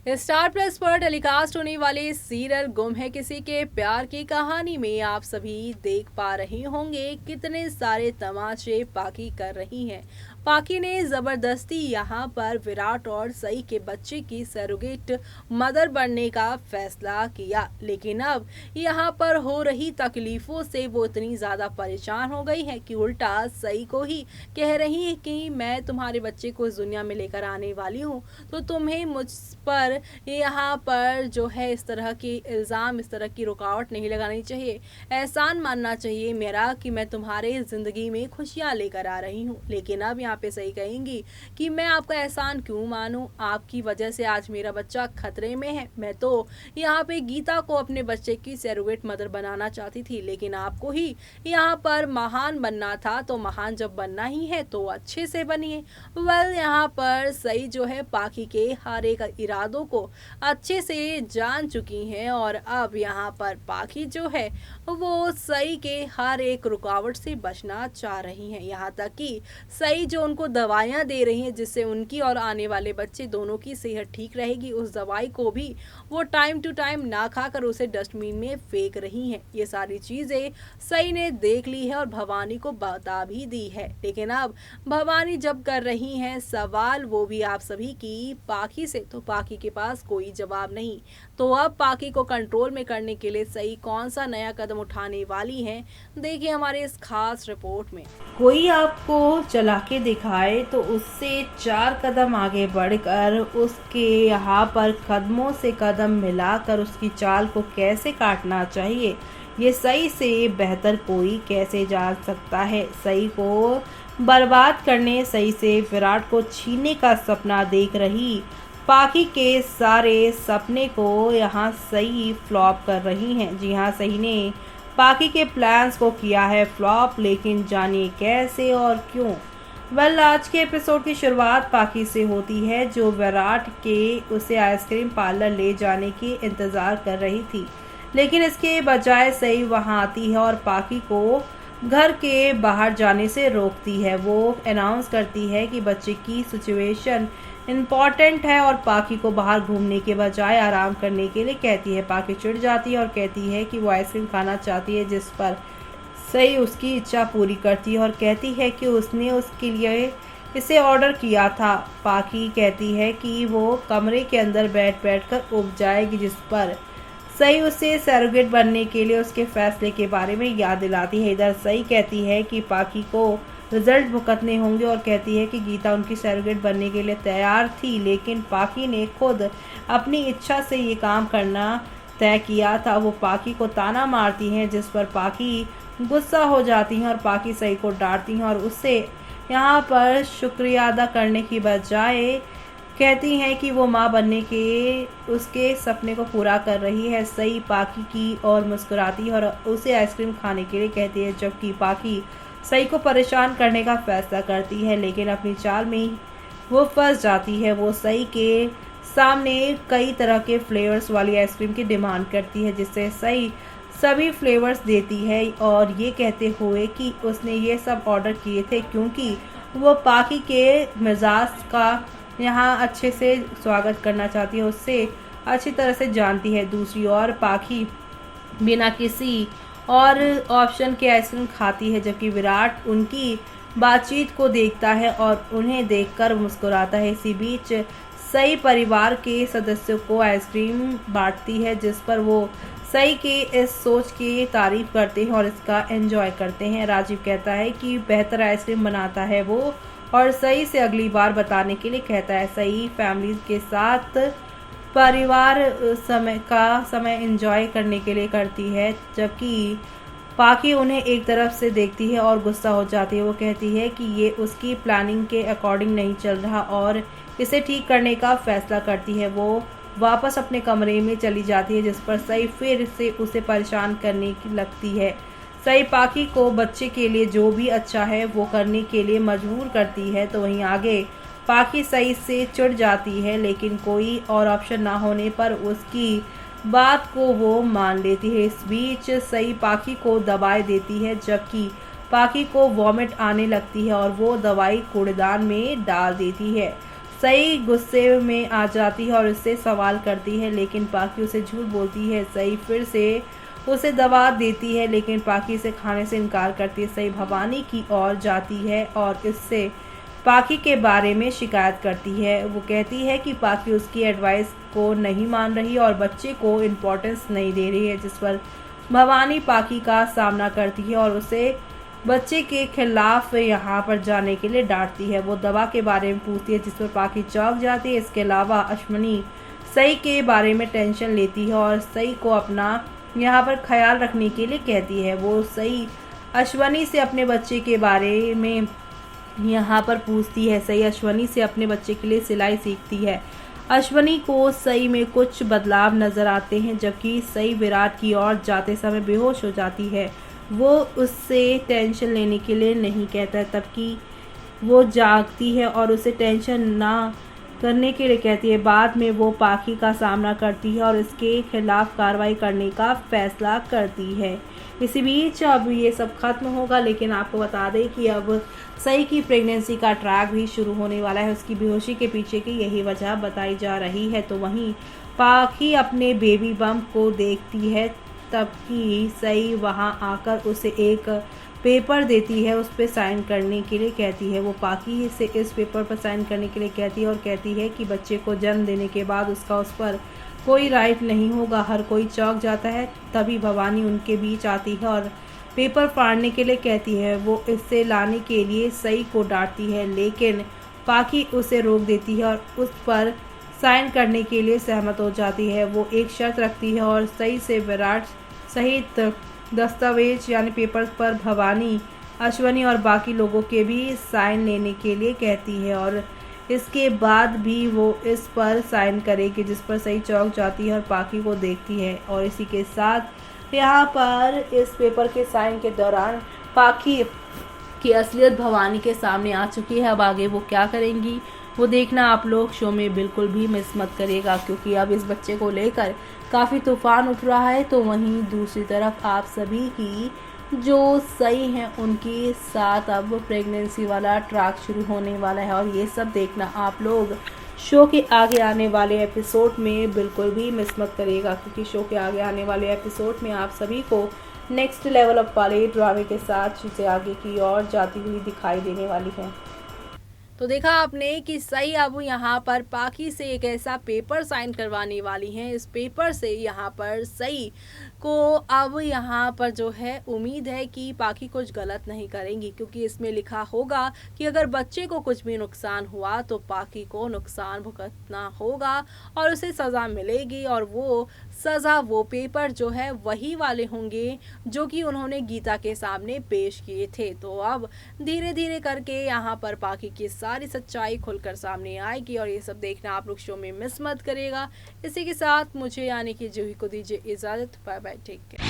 Star plus पर telecast होने वाले सीरियल गुम है किसी के प्यार की कहानी में आप सभी देख पा रहे होंगे कितने सारे तमाचे पाकी कर रही हैं। पाकी ने जबरदस्ती यहाँ पर विराट और सई के बच्चे की सरोगेट मदर बनने का फैसला किया, लेकिन अब यहाँ पर हो रही तकलीफों से वो इतनी ज्यादा परेशान हो गई है कि उल्टा सई को ही कह रही है कि मैं तुम्हारे बच्चे को इस दुनिया में लेकर आने वाली हूँ, तो तुम्हें मुझ पर यहाँ पर जो है इस तरह की इल्ज़ाम, इस तरह की रुकावट नहीं लगानी चाहिए। एहसान मानना चाहिए मेरा कि मैं तुम्हारे ज़िंदगी में खुशियाँ लेकर आ रही हूँ। लेकिन अब यहाँ पे सही कहेंगी कि मैं आपका एहसान क्यों मानूँ, आपकी वजह से आज मेरा बच्चा खतरे में है। मैं तो यहाँ पे गीता को अपने बच्चे की सरोगेट मदर बनाना चाहती थी, लेकिन आपको ही यहाँ पर महान बनना था, तो महान जब बनना ही है तो अच्छे से बनिए। यहाँ पर सही जो है पाकी के हर एक इरादों को अच्छे से जान चुकी हैं और अब यहाँ पर पाखी जो है वो सई के हर एक रुकावट से बचना चाह रही हैं। यहाँ तक कि सई जो उनको दवाइयाँ दे रही हैं जिससे उनकी और आने वाले बच्चे दोनों की सेहत ठीक रहेगी, उस दवाई को भी वो टाइम टू टाइम ना खाकर उसे डस्टबिन में फेंक रही हैं। ये सारी चीज़ें सई ने देख ली है और भवानी को बता भी दी है। लेकिन अब भवानी जब कर रही हैं सवाल वो भी आप सभी की पाखी से, तो पाखी के पास कोई जवाब नहीं। तो अब पाखी को कंट्रोल में करने के लिए सही कौन सा नया कदम उठाने वाली हैं, देखिए हमारे इस खास रिपोर्ट में। कोई आपको चला के दिखाए तो उससे 4 कदम आगे बढ़कर उसके यहाँ पर कदमों से कदम मिलाकर उसकी चाल को कैसे काटना चाहिए, ये सही से बेहतर कोई कैसे जान सकता है। सही को बर्बाद करने, सही से विराट को छीनने का सपना देख रही पाखी के सारे सपने को यहाँ सही फ्लॉप कर रही हैं। जी हाँ, सही ने पाखी के प्लान्स को किया है फ्लॉप, लेकिन जानिए कैसे और क्यों। आज के एपिसोड की शुरुआत पाखी से होती है जो विराट के उसे आइसक्रीम पार्लर ले जाने की इंतज़ार कर रही थी, लेकिन इसके बजाय सही वहां आती है और पाखी को घर के बाहर जाने से रोकती है। वो अनाउंस करती है कि बच्चे की सिचुएशन इम्पॉर्टेंट है और पाखी को बाहर घूमने के बजाय आराम करने के लिए कहती है। पाखी चिढ़ जाती है और कहती है कि वो आइसक्रीम खाना चाहती है, जिस पर सही उसकी इच्छा पूरी करती है और कहती है कि उसने उसके लिए इसे ऑर्डर किया था। पाखी कहती है कि वो कमरे के अंदर बैठ कर उब जाएगी, जिस पर सही उसे सरोगेट बनने के लिए उसके फैसले के बारे में याद दिलाती है। इधर सही कहती है कि पाखी को रिजल्ट भुगतने होंगे और कहती है कि गीता उनकी सरोगेट बनने के लिए तैयार थी, लेकिन पाखी ने खुद अपनी इच्छा से ये काम करना तय किया था। वो पाखी को ताना मारती हैं, जिस पर पाखी गुस्सा हो जाती हैं और पाखी सही को डांटती हैं और उससे यहाँ पर शुक्रिया अदा करने की बजाय कहती हैं कि वो माँ बनने के उसके सपने को पूरा कर रही है। सही पाखी की और मुस्कुराती है और उसे आइसक्रीम खाने के लिए कहती है, जबकि पाखी सही को परेशान करने का फैसला करती है, लेकिन अपनी चाल में वो फंस जाती है। वो सही के सामने कई तरह के फ्लेवर्स वाली आइसक्रीम की डिमांड करती है, जिससे सही सभी फ्लेवर्स देती है और ये कहते हुए कि उसने ये सब ऑर्डर किए थे क्योंकि वो पाखी के मिजाज का यहाँ अच्छे से स्वागत करना चाहती है, उससे अच्छी तरह से जानती है। दूसरी ओर पाखी बिना किसी और ऑप्शन के आइसक्रीम खाती है, जबकि विराट उनकी बातचीत को देखता है और उन्हें देखकर मुस्कुराता है। इसी बीच सही परिवार के सदस्यों को आइसक्रीम बांटती है, जिस पर वो सही के इस सोच की तारीफ करते हैं और इसका एंजॉय करते हैं। राजीव कहता है कि बेहतर आइसक्रीम बनाता है वो और सही से अगली बार बताने के लिए कहता है। सही फैमिली के साथ परिवार समय एंजॉय करने के लिए करती है, जबकि पाखी उन्हें एक तरफ से देखती है और गुस्सा हो जाती है। वो कहती है कि ये उसकी प्लानिंग के अकॉर्डिंग नहीं चल रहा और इसे ठीक करने का फैसला करती है। वो वापस अपने कमरे में चली जाती है, जिस पर सही फिर से उसे परेशान करने की लगती है। सही पाखी को बच्चे के लिए जो भी अच्छा है वो करने के लिए मजबूर करती है, तो वहीं आगे पाखी सही से चिढ़ जाती है, लेकिन कोई और ऑप्शन ना होने पर उसकी बात को वो मान लेती है। इस बीच सही पाखी को दवाई देती है, जबकि पाखी को वॉमिट आने लगती है और वो दवाई कूड़ेदान में डाल देती है। सई गुस्से में आ जाती है और उससे सवाल करती है, लेकिन पाकी उसे झूठ बोलती है। सई फिर से उसे दवा देती है, लेकिन पाकी इसे खाने से इनकार करती है। सई भवानी की ओर जाती है और इससे पाकी के बारे में शिकायत करती है। वो कहती है कि पाकी उसकी एडवाइस को नहीं मान रही और बच्चे को इम्पोर्टेंस नहीं दे रही है, जिस पर भवानी पाकी का सामना करती है और उसे बच्चे के खिलाफ यहाँ पर जाने के लिए डांटती है। वो दवा के बारे में पूछती है, जिस पर पाकी चौंक जाती है। इसके अलावा अश्वनी सई के बारे में टेंशन लेती है और सई को अपना यहाँ पर ख्याल रखने के लिए कहती है। वो सई अश्वनी से अपने बच्चे के बारे में यहाँ पर पूछती है। सई अश्वनी से अपने बच्चे के लिए सिलाई सीखती है। अश्वनी को सई में कुछ बदलाव नजर आते हैं, जबकि सई विराट की ओर जाते समय बेहोश हो जाती है। वो उससे टेंशन लेने के लिए नहीं कहता है, तबकि वो जागती है और उसे टेंशन ना करने के लिए कहती है। बाद में वो पाकी का सामना करती है और इसके खिलाफ कार्रवाई करने का फैसला करती है। इसी बीच अब ये सब खत्म होगा, लेकिन आपको बता दें कि अब सई की प्रेगनेंसी का ट्रैक भी शुरू होने वाला है। उसकी बेहोशी के पीछे की यही वजह बताई जा रही है। तो वहीं पाकी अपने बेबी बम्प को देखती है, तबकि सई वहां आकर उसे एक पेपर देती है, उस पर साइन करने के लिए कहती है। वो पाकी से इस पेपर पर साइन करने के लिए कहती है और कहती है कि बच्चे को जन्म देने के बाद उसका उस पर कोई राइट नहीं होगा। हर कोई चौंक जाता है। तभी भवानी उनके बीच आती है और पेपर फाड़ने के लिए कहती है। वो इससे लाने के लिए सई को डांटती है, लेकिन पाकी उसे रोक देती है और उस पर साइन करने के लिए सहमत हो जाती है। वो एक शर्त रखती है और सई से विराट सहित दस्तावेज यानी पेपर्स पर भवानी, अश्वनी और बाकी लोगों के भी साइन लेने के लिए कहती है और इसके बाद भी वो इस पर साइन करेगी, जिस पर सई चौंक जाती है और पाकी को देखती है। और इसी के साथ यहाँ पर इस पेपर के साइन के दौरान पाकी की असलियत भवानी के सामने आ चुकी है। अब आगे वो क्या करेंगी वो देखना आप लोग शो में बिल्कुल भी मिस मत करिएगा, क्योंकि अब इस बच्चे को लेकर काफ़ी तूफान उठ रहा है। तो वहीं दूसरी तरफ आप सभी की जो सही हैं उनके साथ अब प्रेगनेंसी वाला ट्रैक शुरू होने वाला है, और ये सब देखना आप लोग शो के आगे आने वाले एपिसोड में बिल्कुल भी मिस मत करिएगा, क्योंकि शो के आगे आने वाले एपिसोड में आप सभी को नेक्स्ट लेवल अप वाले ड्रामे के साथ चीज़ें आगे की ओर जाती हुई दिखाई देने वाली हैं। तो देखा आपने कि सई अब यहाँ पर पाकी से एक ऐसा पेपर साइन करवाने वाली हैं। इस पेपर से यहाँ पर सई को अब यहाँ पर जो है उम्मीद है कि पाकी कुछ गलत नहीं करेंगी, क्योंकि इसमें लिखा होगा कि अगर बच्चे को कुछ भी नुकसान हुआ तो पाकी को नुकसान भुगतना होगा और उसे सज़ा मिलेगी, और वो सज़ा वो पेपर जो है वही वाले होंगे जो कि उन्होंने गीता के सामने पेश किए थे। तो अब धीरे धीरे करके यहाँ पर पाकी की सारी सच्चाई खुलकर सामने आएगी, और ये सब देखना आप लोग शो में मिस मत करिएगा। इसी के साथ मुझे यानी कि जूही को दीजिए इजाज़त। Bye bye, take care.